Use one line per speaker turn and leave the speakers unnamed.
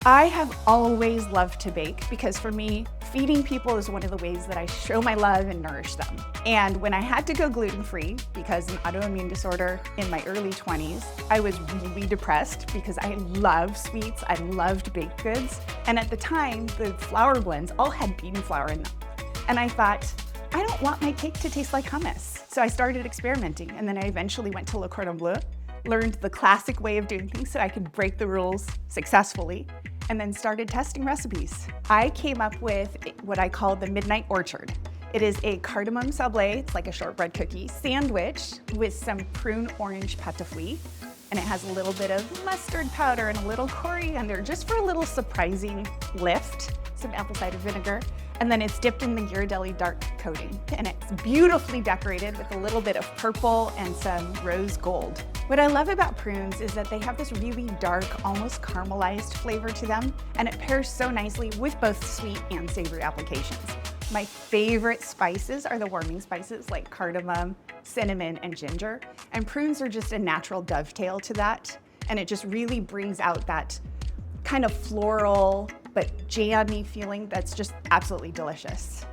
I have always loved to bake because for me, feeding people is one of the ways that I show my love and nourish them. And when I had to go gluten-free because of an autoimmune disorder in my early 20s, I was really depressed because I love sweets, I loved baked goods. And at the time, the flour blends all had bean flour in them. And I thought, I don't want my cake to taste like hummus. So I started experimenting, and then I eventually went to Le Cordon Bleu, learned the classic way of doing things so I could break the rules successfully, and then started testing recipes. I came up with what I call the Midnight Orchard. It is a cardamom sablé, it's like a shortbread cookie, sandwich with some prune orange pâte, and it has a little bit of mustard powder and a little coriander, just for a little surprising lift, some apple cider vinegar, and then it's dipped in the Ghirardelli dark coating, and it's beautifully decorated with a little bit of purple and some rose gold. What I love about prunes is that they have this really dark, almost caramelized flavor to them, and it pairs so nicely with both sweet and savory applications. My favorite spices are the warming spices like cardamom, cinnamon, and ginger, and prunes are just a natural dovetail to that, and it just really brings out that kind of floral but jammy feeling that's just absolutely delicious.